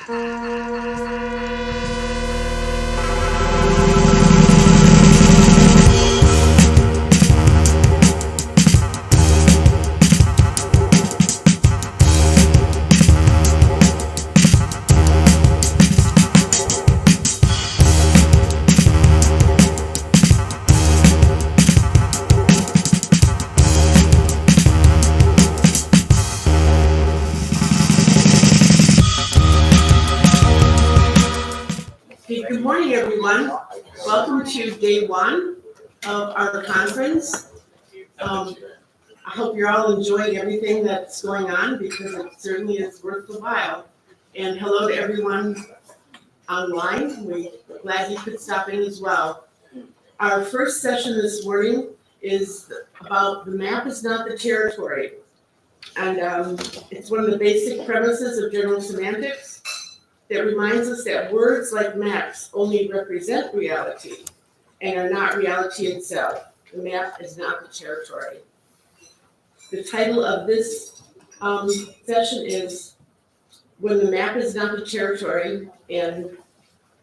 Good morning, everyone. Welcome to day one of our conference. I hope you're all enjoying everything that's going on because it certainly is worth the while. And hello to everyone online. We're glad you could stop in as well. Our first session this morning is about the map is not the territory. And it's one of the basic premises of general semantics that reminds us that words like maps only represent reality and are not reality itself. The map is not the territory. The title of this session is When the Map is Not the Territory, and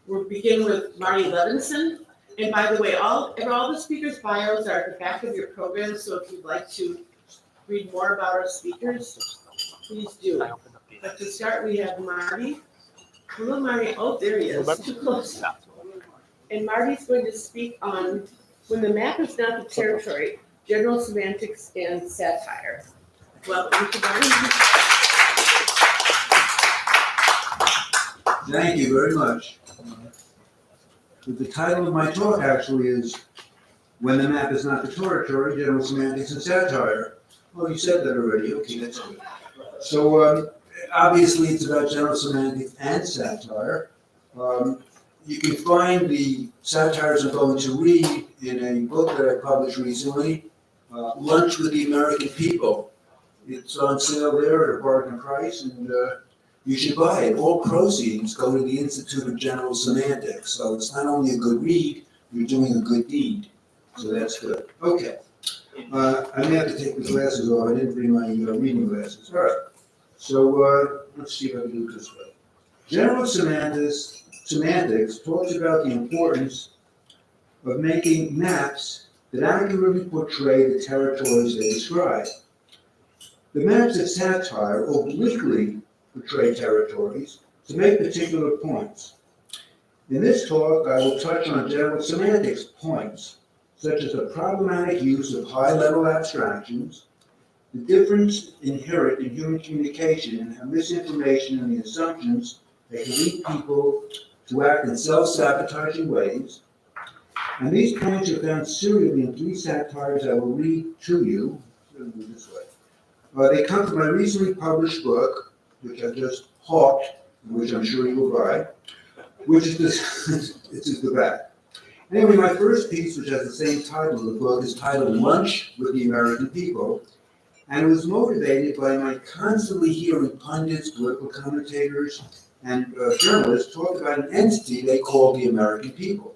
we'll begin with Marty Levinson. And by the way, all the speakers' bios are at the back of your program, so if you'd like to read more about our speakers, please do. But to start, we have Marty. Hello, Marty. Oh, there he is. Too close. And Marty's going to speak on When the Map is Not the Territory, General Semantics and Satire. Welcome to Marty. Thank you very much. The title of my talk actually is When the Map is Not the Territory, General Semantics and Satire. Oh, you said that already. Okay, that's good. So, obviously, it's about general semantics and satire. You can find the satires I'm going to read in a book that I published recently, Lunch with the American People. It's on sale there at a bargain price, and you should buy it. All proceeds go to the Institute of General Semantics. So it's not only a good read, you're doing a good deed. So that's good. Okay. I may have to take the glasses off. I didn't bring my reading glasses. All right. So let's see if I can do it this way. General semantics talks about the importance of making maps that accurately portray the territories they describe. The maps of satire obliquely portray territories to make particular points. In this talk, I will touch on general semantics points, such as the problematic use of high-level abstractions, the difference inherent in human communication and how misinformation and the assumptions that can lead people to act in self-sabotaging ways. And these points are found serially in three satires I will read to you. This way. They come from my recently published book, which I just hawked, which I'm sure you will buy, which is this, this is the back. Anyway, my first piece, which has the same title of the book, is titled Lunch with the American People. And it was motivated by my constantly hearing pundits, political commentators, and journalists talk about an entity they call the American people,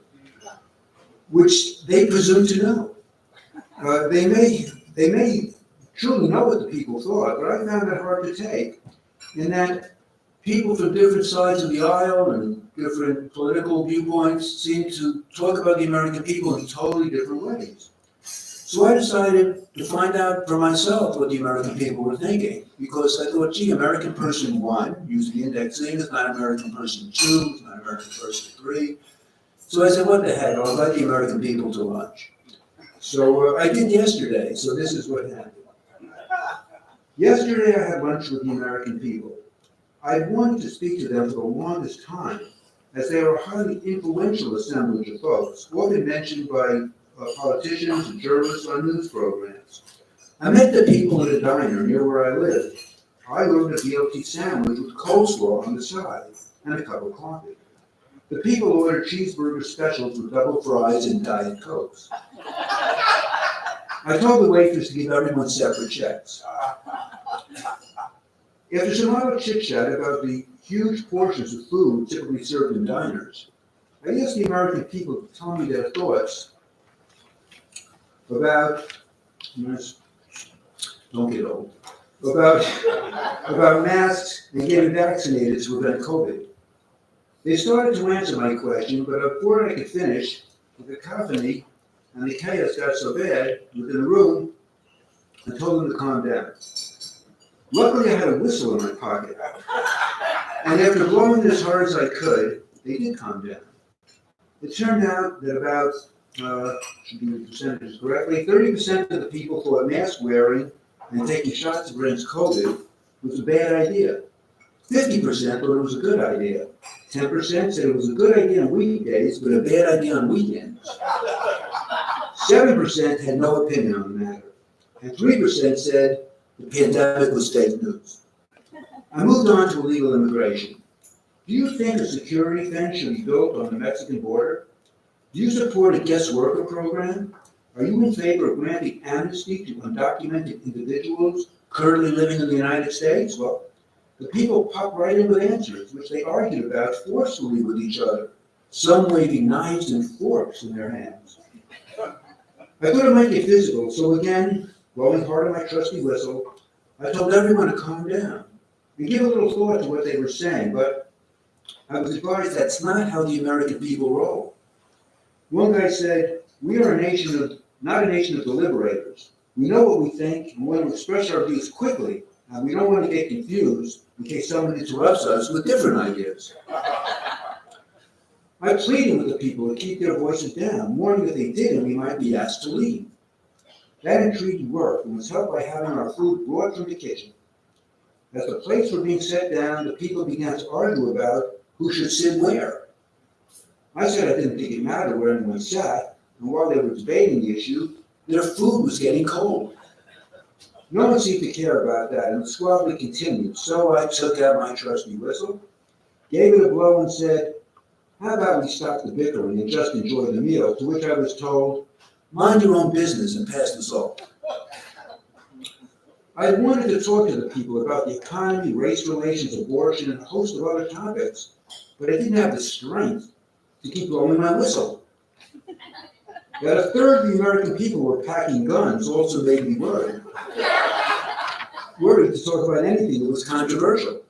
which they presume to know. They may truly know what the people thought, but I found that hard to take, in that people from different sides of the aisle and different political viewpoints seem to talk about the American people in totally different ways. So I decided to find out for myself what the American people were thinking, because I thought, gee, American person 1, using the indexing, is not American person 2, it's not American person 3. So I said, what the heck, I'll invite the American people to lunch. So I did yesterday, so this is what happened. Yesterday I had lunch with the American people. I wanted to speak to them for the longest time, as they are a highly influential assemblage of folks, often mentioned by politicians and journalists on news programs. I met the people in a diner near where I live. I ordered a BLT sandwich with coleslaw on the side and a cup of coffee. The people ordered cheeseburger specials with double fries and Diet Cokes. I told the waitress to give everyone separate checks. After some other chit-chat about the huge portions of food typically served in diners, I asked the American people to tell me their thoughts about, don't get old, about masks and getting vaccinated to prevent COVID. They started to answer my question, but before I could finish, the cacophony and the chaos got so bad within the room, I told them to calm down. Luckily, I had a whistle in my pocket. And after blowing it as hard as I could, they did calm down. It turned out that about, should give the percentages correctly, 30% of the people thought mask wearing and taking shots against COVID was a bad idea. 50% thought it was a good idea. 10% said it was a good idea on weekdays, but a bad idea on weekends. 7% had no opinion on the matter. And 3% said the pandemic was fake news. I moved on to illegal immigration. Do you think a security fence should be built on the Mexican border? Do you support a guest worker program? Are you in favor of granting amnesty to undocumented individuals currently living in the United States? Well, the people popped right in with answers, which they argued about forcefully with each other, some waving knives and forks in their hands. I thought it might get physical, so again, blowing hard on my trusty whistle, I told everyone to calm down and give a little thought to what they were saying, but I was advised that's not how the American people roll. One guy said, we are not a nation of deliberators. We know what we think and want to express our views quickly, and we don't want to get confused in case someone interrupts us with different ideas. I pleaded with the people to keep their voices down, warning that if they didn't, we might be asked to leave. That entreaty worked and was helped by having our food brought from the kitchen. As the plates were being set down, the people began to argue about who should sit where. I said I didn't think it mattered where anyone sat, and while they were debating the issue, their food was getting cold. No one seemed to care about that, and the squabbling continued, so I took out my trusty whistle, gave it a blow, and said, how about we stop the bickering and just enjoy the meal, to which I was told, mind your own business and pass the salt. I wanted to talk to the people about the economy, race relations, abortion, and a host of other topics, but I didn't have the strength to keep blowing my whistle. That a third of the American people were packing guns also made me worried. Worried to talk about anything that was controversial.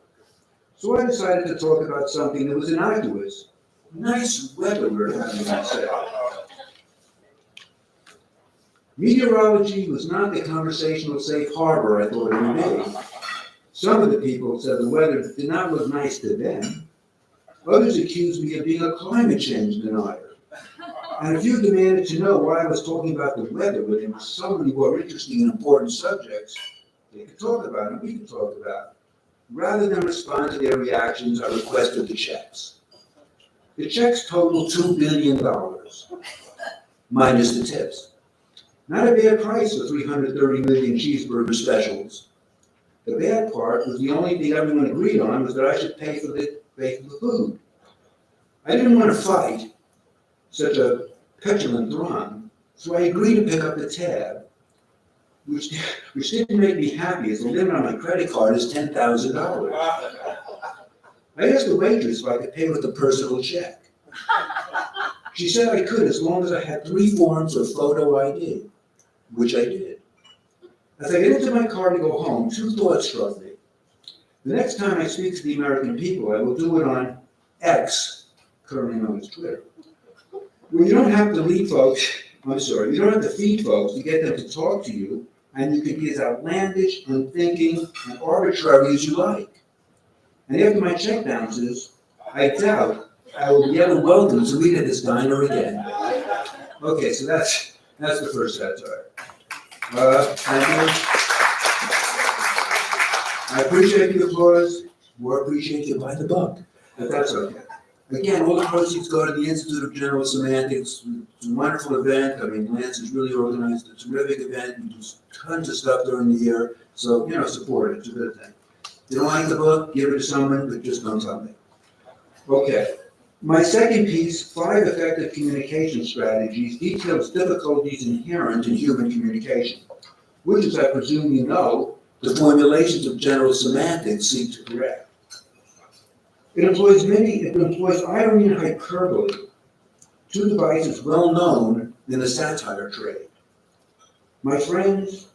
So I decided to talk about something that was innocuous. Nice weather we're having, I said. Meteorology was not the conversational safe harbor I thought it would be. Some of the people said the weather did not look nice to them. Others accused me of being a climate change denier. And a few demanded to know why I was talking about the weather when there were so many more interesting and important subjects they could talk about and we could talk about. Rather than respond to their reactions, I requested the checks. The checks totaled $2 billion, minus the tips. Not a bad price for 330 million cheeseburger specials. The bad part was the only thing everyone agreed on was that I should pay for the food. I didn't want to fight such a petulant throng, so I agreed to pick up the tab, which didn't make me happy as the limit on my credit card is $10,000. I asked the waitress if I could pay with a personal check. She said I could as long as I had 3 forms of photo ID, which I did. As I get into my car to go home, 2 thoughts struck me. The next time I speak to the American people, I will do it on X, currently known as Twitter, where you don't have to feed folks to get them to talk to you, and you can be as outlandish, unthinking, and arbitrary as you like. And after my check bounces, I doubt I will be ever welcome to eat at this diner again. Okay, so that's the first satire. Thank you. I appreciate the applause, more appreciate you by the buck, but that's okay. Again, all the proceeds go to the Institute of General Semantics. It's a wonderful event. I mean, Lance has really organized a terrific event. We do tons of stuff during the year. So, support it. It's a good thing. If you don't like the book, give it to someone, but just don't tell me. Okay. My second piece, 5 Effective Communication Strategies, details difficulties inherent in human communication, which, as I presume you know, the formulations of general semantics seek to correct. It employs irony and hyperbole, 2 devices well known in the satire trade. My friends,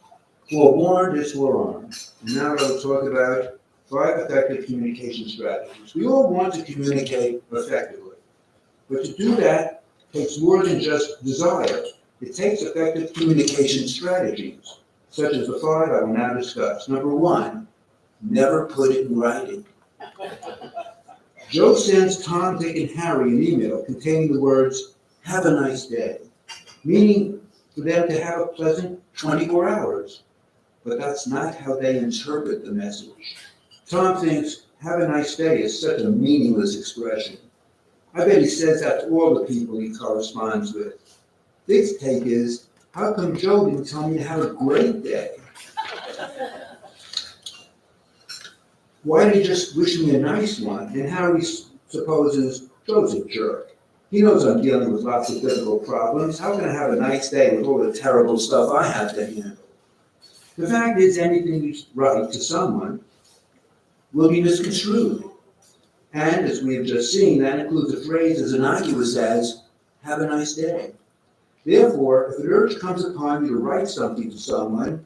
forewarned is forearmed. And now I'll talk about 5 effective communication strategies. We all want to communicate effectively, but to do that takes more than just desire. It takes effective communication strategies, such as the 5 I will now discuss. Number 1, never put it in writing. Joe sends Tom, Dick, and Harry an email containing the words, "Have a nice day," meaning for them to have a pleasant 24 hours. But that's not how they interpret the message. Tom thinks, "Have a nice day" is such a meaningless expression. I bet he says that to all the people he corresponds with. Dick's take is, "How come Joe didn't tell me to have a great day? Why did he just wish me a nice one?" And Harry supposes Joe's a jerk. He knows I'm dealing with lots of difficult problems. How can I have a nice day with all the terrible stuff I have to handle? The fact is, anything you write to someone will be misconstrued. And as we have just seen, that includes a phrase as innocuous as, "Have a nice day." Therefore, if an urge comes upon you to write something to someone,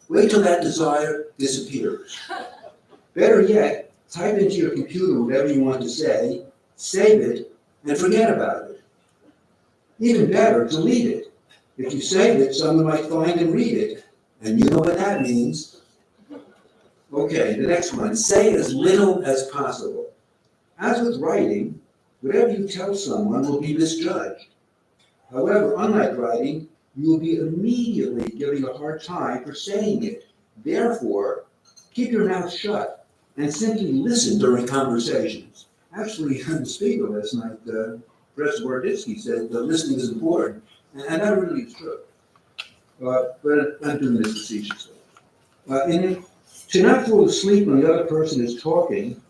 wait till that desire disappears. Better yet, type into your computer whatever you want to say, save it, and forget about it. Even better, delete it. If you save it, someone might find and read it. And you know what that means. Okay, the next one, say as little as possible. As with writing, whatever you tell someone will be misjudged. However, unlike writing, you will be immediately giving a hard time for saying it. Therefore, keep your mouth shut and simply listen during conversations. Actually, on the speaker last night, Professor Korzybski said that listening is important, and that really is true. But I'm doing this facetiously. To not fall asleep when the other person is talking,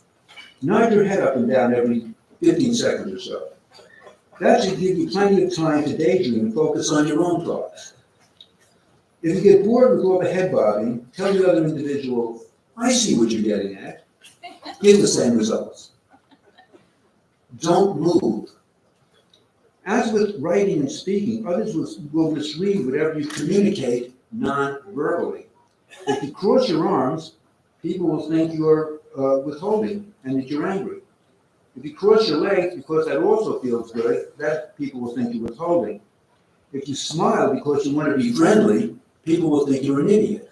nod your head up and down every 15 seconds or so. That should give you plenty of time to daydream and focus on your own thoughts. If you get bored with all the head bobbing, tell the other individual, "I see what you're getting at." Give the same results. Don't move. As with writing and speaking, others will misread whatever you communicate non-verbally. If you cross your arms, people will think you're withholding and that you're angry. If you cross your legs because that also feels good, that people will think you're withholding. If you smile because you want to be friendly, people will think you're an idiot.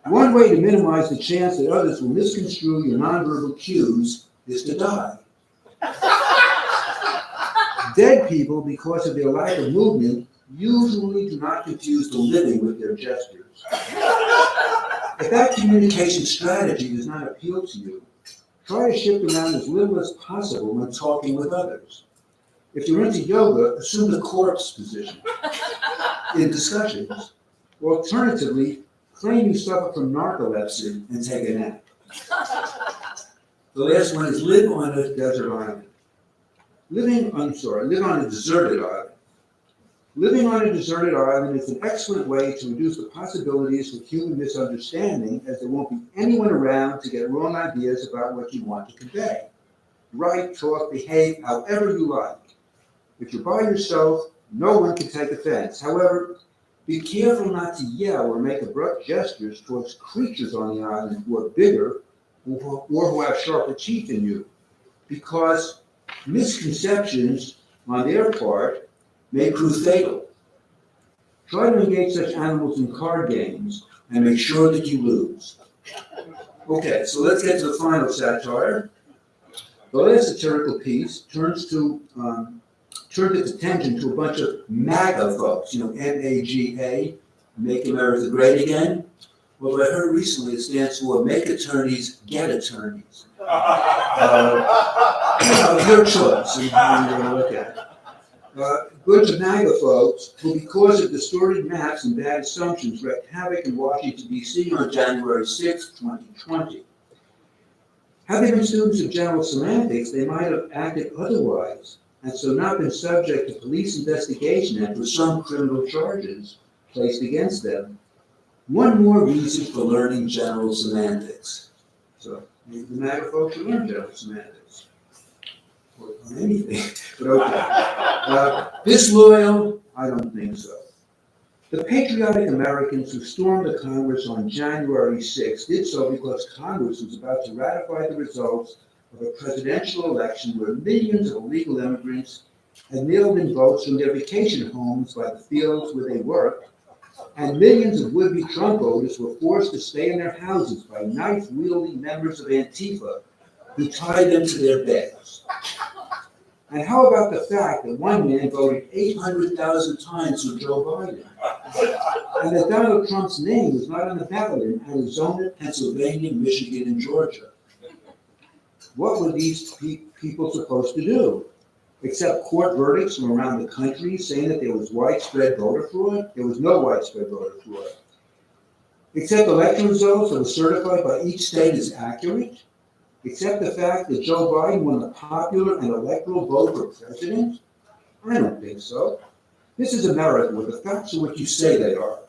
One way to minimize the chance that others will misconstrue your nonverbal cues is to die. Dead people, because of their lack of movement, usually do not confuse the living with their gestures. If that communication strategy does not appeal to you, try to shift around as little as possible when talking with others. If you're into yoga, assume the corpse position in discussions. Alternatively, claim you suffer from narcolepsy and take a nap. The last one is live on a desert island. Live on a deserted island. Living on a deserted island is an excellent way to reduce the possibilities for human misunderstanding, as there won't be anyone around to get wrong ideas about what you want to convey. Write, talk, behave however you like. If you're by yourself, no one can take offense. However, be careful not to yell or make abrupt gestures towards creatures on the island who are bigger or who have sharper teeth than you, because misconceptions on their part may prove fatal. Try to engage such animals in card games and make sure that you lose. Okay, so let's get to the final satire. The last satirical piece turns its attention to a bunch of MAGA folks, M-A-G-A, Make America Great Again. Well, I heard recently it stands for Make Attorneys Get Attorneys. Your choice, and how you're going to look at it. Bunch of MAGA folks who, because of distorted maps and bad assumptions, wreaked havoc in Washington, D.C. on January 6, 2020. Had they been students of general semantics, they might have acted otherwise, and so not been subject to police investigation and for some criminal charges placed against them. One more reason for learning general semantics. So, maybe the MAGA folks should learn general semantics. Or anything, but okay. Disloyal? I don't think so. The patriotic Americans who stormed the Congress on January 6th did so because Congress was about to ratify the results of a presidential election where millions of illegal immigrants had mailed in votes from their vacation homes by the fields where they worked, and millions of would-be Trump voters were forced to stay in their houses by knife-wielding members of Antifa who tied them to their beds. And how about the fact that one man voted 800,000 times for Joe Biden, and that Donald Trump's name was not on the ballot in Arizona, Pennsylvania, Michigan, and Georgia? What were these people supposed to do? Accept court verdicts from around the country saying that there was widespread voter fraud? There was no widespread voter fraud. Accept election results that were certified by each state as accurate? Accept the fact that Joe Biden won the popular and electoral vote for president? I don't think so. This is America, where the facts are what you say they are.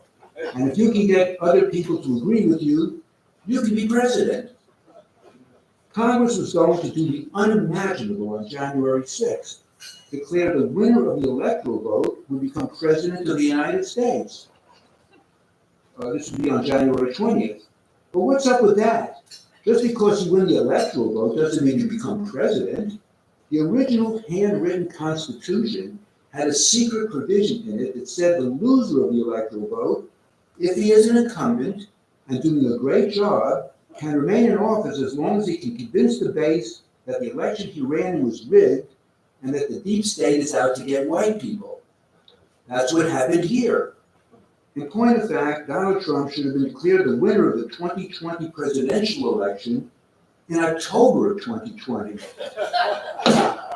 And if you can get other people to agree with you, you can be president. Congress was going to do the unimaginable on January 6th, declare the winner of the electoral vote would become president of the United States. This would be on January 20th. But what's up with that? Just because you win the electoral vote doesn't mean you become president. The original handwritten Constitution had a secret provision in it that said the loser of the electoral vote, if he is an incumbent and doing a great job, can remain in office as long as he can convince the base that the election he ran in was rigged and that the deep state is out to get white people. That's what happened here. In point of fact, Donald Trump should have been declared the winner of the 2020 presidential election in October of 2020.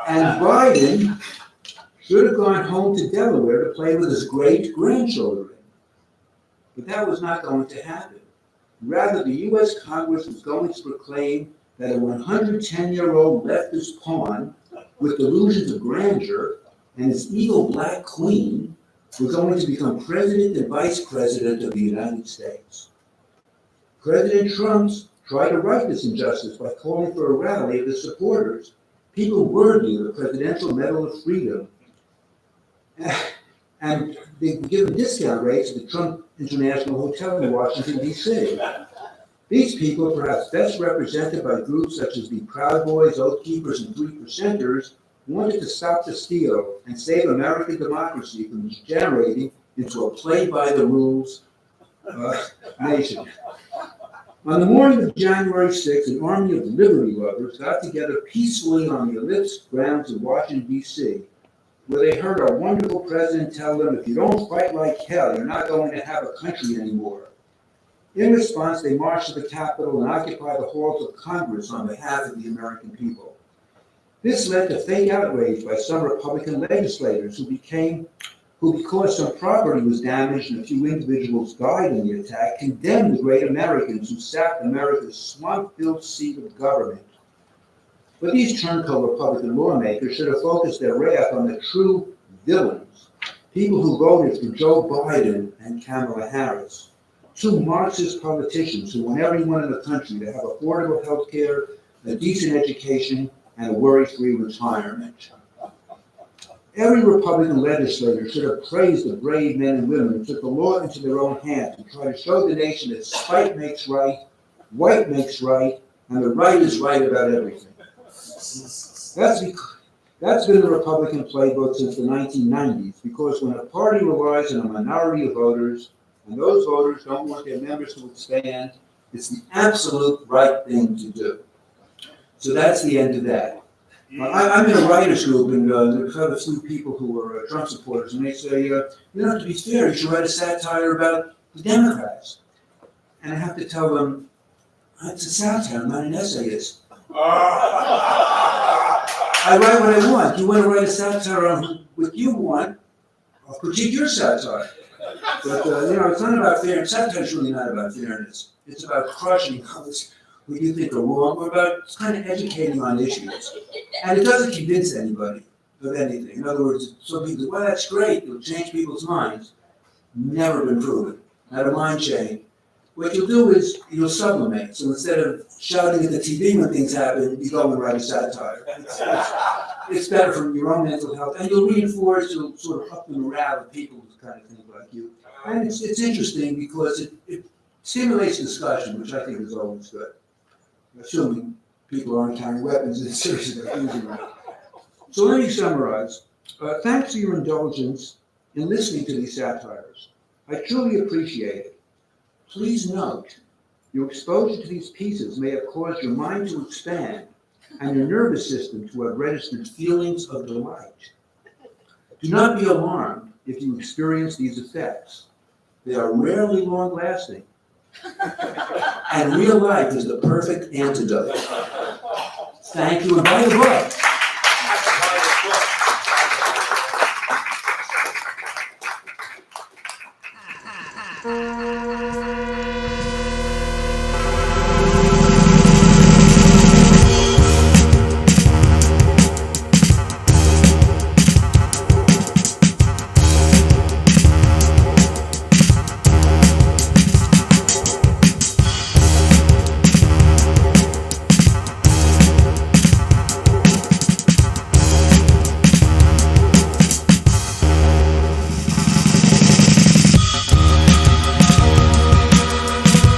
And Biden should have gone home to Delaware to play with his great-grandchildren. But that was not going to happen. Rather, the U.S. Congress was going to proclaim that a 110-year-old leftist pawn with delusions of grandeur and his evil black queen were going to become president and vice president of the United States. President Trump tried to right this injustice by calling for a rally of his supporters, people worthy of the Presidential Medal of Freedom. And they were given discount rates at the Trump International Hotel in Washington, D.C. These people, perhaps best represented by groups such as the Proud Boys, Oath Keepers, and Three Percenters, wanted to stop the steal and save American democracy from degenerating into a play-by-the-rules nation. On the morning of January 6th, an army of liberty lovers got together peacefully on the ellipse grounds in Washington, D.C., where they heard our wonderful president tell them, if you don't fight like hell, you're not going to have a country anymore. In response, they marched to the Capitol and occupied the halls of Congress on behalf of the American people. This led to fake outrage by some Republican legislators who, because some property was damaged and a few individuals died in the attack, condemned the great Americans who sapped America's swamp-filled seat of government. But these turncoat Republican lawmakers should have focused their wrath on the true villains, people who voted for Joe Biden and Kamala Harris, two Marxist politicians who want everyone in the country to have affordable health care, a decent education, and a worry-free retirement. Every Republican legislator should have praised the brave men and women who took the law into their own hands and tried to show the nation that spite makes right, white makes right, and the right is right about everything. That's been the Republican playbook since the 1990s, because when a party relies on a minority of voters, and those voters don't want their members to withstand, it's the absolute right thing to do. So that's the end of that. I'm in a writers group, and there's a few people who are Trump supporters, and they say, you know, to be fair, you should write a satire about the Democrats. And I have to tell them, it's a satire, not an essayist. I write what I want. You want to write a satire on what you want, I'll critique your satire. But, you know, it's not about fairness. Satire is really not about fairness. It's about crushing others who you think are wrong, or about kind of educating on issues. And it doesn't convince anybody of anything. In other words, some people, well, that's great, it'll change people's minds. Never been proven. Not a mind change. What you'll do is you'll sublimate. So instead of shouting at the TV when things happen, you go and write a satire. It's better for your own mental health. And you'll reinforce, you'll sort of up the morale of people who kind of think like you. And it's interesting because it stimulates discussion, which I think is always good. Assuming people aren't carrying weapons and serious about using them. So let me summarize. Thanks for your indulgence in listening to these satires. I truly appreciate it. Please note, your exposure to these pieces may have caused your mind to expand and your nervous system to have registered feelings of delight. Do not be alarmed if you experience these effects. They are rarely long-lasting. And real life is the perfect antidote. Thank you, and buy the book.